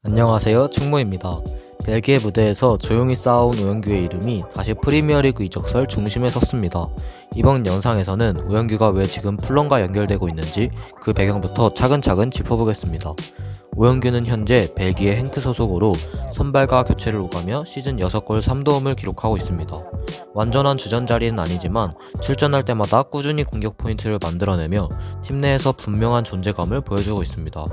안녕하세요, 충무입니다. 벨기에 무대에서 조용히 쌓아온 오영규의 이름이 다시 프리미어리그 이적설 중심에 섰습니다. 이번 영상에서는 오영규가 왜 지금 풀럼과 연결되고 있는지 그 배경부터 차근차근 짚어보겠습니다. 오영규는 현재 벨기에 행크 소속으로 선발과 교체를 오가며 시즌 6골 3도움을 기록하고 있습니다. 완전한 주전 자리는 아니지만 출전할 때마다 꾸준히 공격 포인트를 만들어내며 팀 내에서 분명한 존재감을 보여주고 있습니다.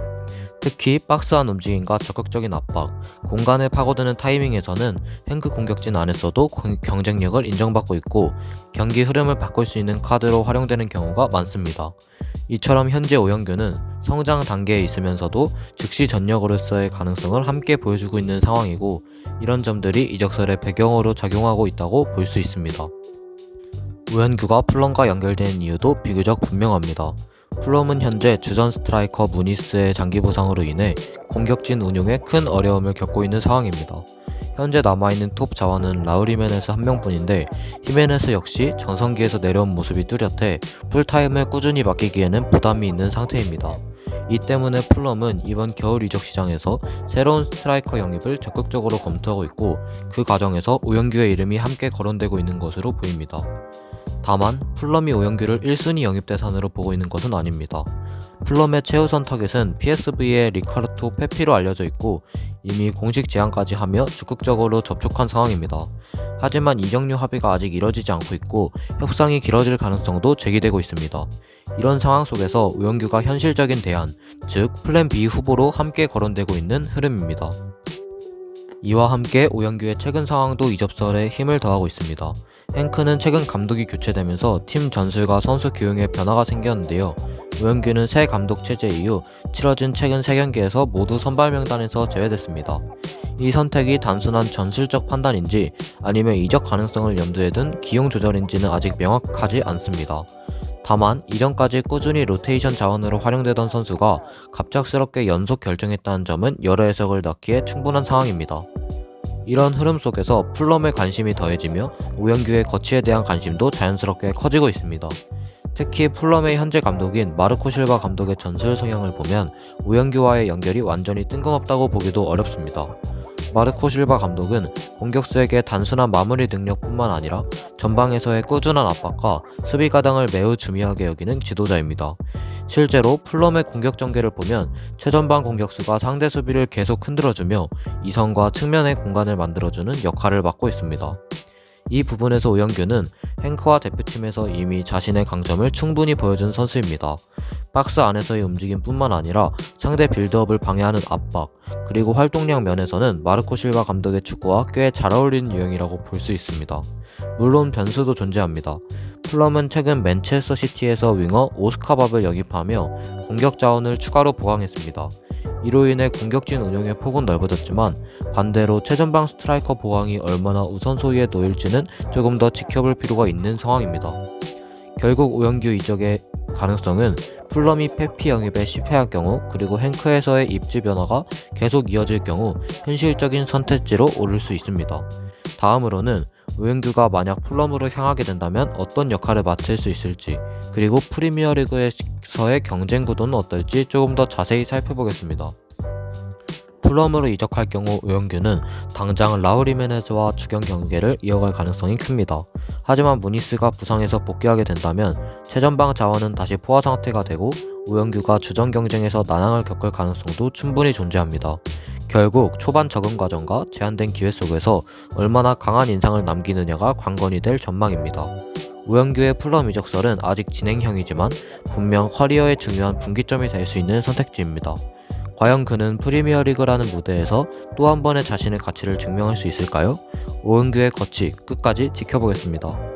특히 박스 안 움직임과 적극적인 압박, 공간에 파고드는 타이밍에서는 행크 공격진 안에서도 경쟁력을 인정받고 있고 경기 흐름을 바꿀 수 있는 카드로 활용되는 경우가 많습니다. 이처럼 현재 오영규는 성장 단계에 있으면서도 즉시 전력으로서의 가능성을 함께 보여주고 있는 상황이고 이런 점들이 이적설의 배경으로 작용하고 있다고 볼 수 있습니다. 오영규가 풀럼과 연결되는 이유도 비교적 분명합니다. 풀럼은 현재 주전 스트라이커 무니스의 장기 부상으로 인해 공격진 운용에 큰 어려움을 겪고 있는 상황입니다. 현재 남아있는 톱 자원은 라울 히메네스 한 명뿐인데 히메네스 역시 전성기에서 내려온 모습이 뚜렷해 풀타임을 꾸준히 맡기기에는 부담이 있는 상태입니다. 이 때문에 풀럼은 이번 겨울 이적 시장에서 새로운 스트라이커 영입을 적극적으로 검토하고 있고 그 과정에서 오영규의 이름이 함께 거론되고 있는 것으로 보입니다. 다만 풀럼이 오영규를 1순위 영입 대상으로 보고 있는 것은 아닙니다. 풀럼의 최우선 타겟은 PSV의 리카르토 페피로 알려져 있고 이미 공식 제안까지 하며 적극적으로 접촉한 상황입니다. 하지만 이적료 합의가 아직 이뤄지지 않고 있고 협상이 길어질 가능성도 제기되고 있습니다. 이런 상황 속에서 오영규가 현실적인 대안, 즉 플랜 B 후보로 함께 거론되고 있는 흐름입니다. 이와 함께 오영규의 최근 상황도 이적설에 힘을 더하고 있습니다. 행크는 최근 감독이 교체되면서 팀 전술과 선수 교육에 변화가 생겼는데요. 오영규는 새 감독 체제 이후 치러진 최근 3경기에서 모두 선발 명단에서 제외됐습니다. 이 선택이 단순한 전술적 판단인지 아니면 이적 가능성을 염두에 둔 기용 조절인지는 아직 명확하지 않습니다. 다만 이전까지 꾸준히 로테이션 자원으로 활용되던 선수가 갑작스럽게 연속 결정했다는 점은 여러 해석을 넣기에 충분한 상황입니다. 이런 흐름 속에서 풀럼의 관심이 더해지며 오영규의 거치에 대한 관심도 자연스럽게 커지고 있습니다. 특히 풀럼의 현재 감독인 마르코 실바 감독의 전술 성향을 보면 오영규와의 연결이 완전히 뜬금없다고 보기도 어렵습니다. 마르코 실바 감독은 공격수에게 단순한 마무리 능력뿐만 아니라 전방에서의 꾸준한 압박과 수비 가당을 매우 중요하게 여기는 지도자입니다. 실제로 풀럼의 공격 전개를 보면 최전방 공격수가 상대 수비를 계속 흔들어주며 이선과 측면의 공간을 만들어주는 역할을 맡고 있습니다. 이 부분에서 오영규는 행크와 대표팀에서 이미 자신의 강점을 충분히 보여준 선수입니다. 박스 안에서의 움직임뿐만 아니라 상대 빌드업을 방해하는 압박, 그리고 활동량 면에서는 마르코 실바 감독의 축구와 꽤 잘 어울리는 유형이라고 볼 수 있습니다. 물론 변수도 존재합니다. 풀럼은 최근 맨체스터 시티에서 윙어 오스카 밥을 영입하며 공격 자원을 추가로 보강했습니다. 이로 인해 공격진 운영의 폭은 넓어졌지만 반대로 최전방 스트라이커 보강이 얼마나 우선소위에 놓일지는 조금 더 지켜볼 필요가 있는 상황입니다. 결국 오영규 이적의 가능성은 풀럼이 페피 영입에 실패할 경우 그리고 행크에서의 입지 변화가 계속 이어질 경우 현실적인 선택지로 오를 수 있습니다. 다음으로는 오영규가 만약 풀럼으로 향하게 된다면 어떤 역할을 맡을 수 있을지 그리고 프리미어리그에서의 경쟁 구도는 어떨지 조금 더 자세히 살펴보겠습니다. 풀럼으로 이적할 경우 오영규는 당장 라울 히메네스와 주경 경계를 이어갈 가능성이 큽니다. 하지만 무니스가 부상에서 복귀하게 된다면 최전방 자원은 다시 포화 상태가 되고 오영규가 주전 경쟁에서 난항을 겪을 가능성도 충분히 존재합니다. 결국 초반 적응 과정과 제한된 기회 속에서 얼마나 강한 인상을 남기느냐가 관건이 될 전망입니다. 오영규의 풀럼 이적설은 아직 진행형이지만 분명 커리어의 중요한 분기점이 될 수 있는 선택지입니다. 과연 그는 프리미어리그라는 무대에서 또 한 번의 자신의 가치를 증명할 수 있을까요? 오영규의 거치 끝까지 지켜보겠습니다.